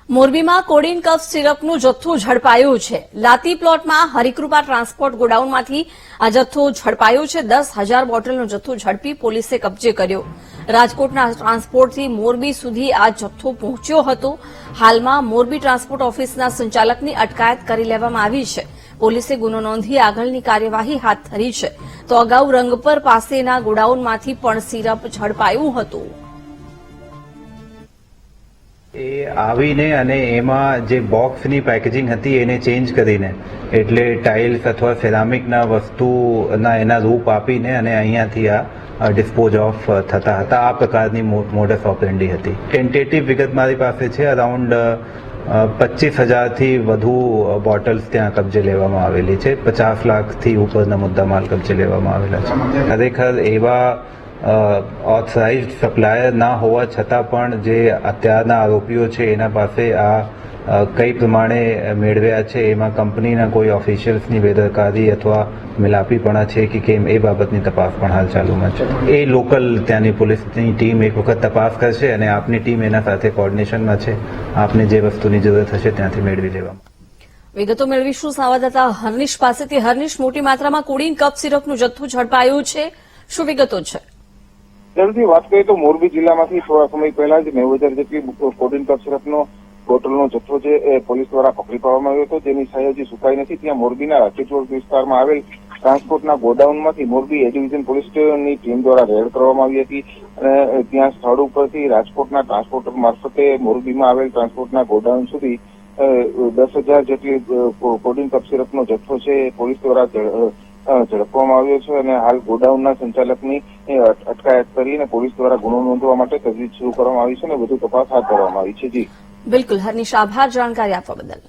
મોરબીમાં કોડિન કફ સિરપનું જથ્થું ઝડપાયું છે। લાતી પ્લોટમાં હરિકૃપા ટ્રાન્સપોર્ટ ગોડાઉનમાંથી આ જથ્થો ઝડપાયો છે। 10,000 બોટલનો જથ્થો ઝડપી પોલીસે કબજે કર્યો। રાજકોટના ટ્રાન્સપોર્ટથી મોરબી સુધી આ જથ્થો પહોંચ્યો હતો। હાલમાં મોરબી ટ્રાન્સપોર્ટ ઓફિસના સંચાલકની અટકાયત કરી લેવામાં આવી છે। પોલીસે ગુનો નોંધી આગળની કાર્યવાહી હાથ ધરી છે। તો અગાઉ રંગપર પાસેના ગોડાઉનમાંથી પણ સિરપ ઝડપાયું હતું। એ આવીને અને એમાં જે બોક્સની પેકેજિંગ હતી એને ચેન્જ કરીને એટલે ટાઇલ્સ અથવા સેરામિકના વસ્તુના એના રૂપ આપીને અને અહીંયાથી આ ડિસ્પોઝ ઓફ થતા હતા। આ પ્રકારની મોડસ ઓપરેન્ડી હતી। ટેન્ટેટિવ વિગત મારી પાસે છે। અરાઉન્ડ 25,000થી વધુ બોટલ્સ ત્યાં કબજે લેવામાં આવેલી છે। 50 લાખથી ઉપરના મુદ્દામાલ કબજે લેવામાં આવેલા છે। ખરેખર એવા ઓથોરાઇઝડ સપ્લાયર ના હોવા છતાં પણ જે અત્યારના આરોપીઓ છે એના પાસે આ કઈ પ્રમાણે મેળવ્યા છે એમાં કંપનીના કોઈ ઓફિશિયલ્સની બેદરકારી અથવા મિલાપીપણા છે કે કેમ એ બાબતની તપાસ પણ હાલ ચાલુમાં છે। એ લોકલ ત્યાંની પોલીસની ટીમ એક વખત તપાસ કરશે અને આપની ટીમ એના સાથે કોર્ડિનેશનમાં છે। આપને જે વસ્તુની જરૂરત હશે ત્યાંથી મેળવી લેવામાં। વિગતો મેળવીશું સંવાદદાતા હર્નિશ પાસેથી। હર્નિશ, મોટી માત્રામાં કોડિન કફ સિરપનું જથ્થું ઝડપાયું છે, શું વિગતો છે? જલ્દી વાત કરીએ તો મોરબી જિલ્લામાંથી થોડા સમય પહેલા જ 90,000 જેટલી કોડિન કફ સિરપનો બોટલનો જથ્થો છે એ પોલીસ દ્વારા પકડી પાડવામાં આવ્યો હતો, જેની સહી હજી સુકાઈ નથી। ત્યાં મોરબીના રાજકોટ વિસ્તારમાં આવેલ ટ્રાન્સપોર્ટના ગોડાઉનમાંથી મોરબી એ ડિવિઝન પોલીસની ટીમ દ્વારા રેડ કરવામાં આવી હતી અને ત્યાં સ્થળ ઉપરથી રાજકોટના ટ્રાન્સપોર્ટર મારફતે મોરબીમાં આવેલ ટ્રાન્સપોર્ટના ગોડાઉન સુધી 10,000 જેટલી કોડિન કફ સિરપનો જથ્થો છે એ પોલીસ દ્વારા ઝડપવામાં આવ્યો છે અને હાલ ગોડાઉનના સંચાલકની અટકાયત કરીને પોલીસ દ્વારા ગુનો નોંધવા માટે તજવીજ શરૂ કરવામાં આવી છે અને વધુ તપાસ હાથ ધરવામાં આવી છે। જી બિલકુલ હર્નિશ, આભાર જાણકારી આપવા બદલ।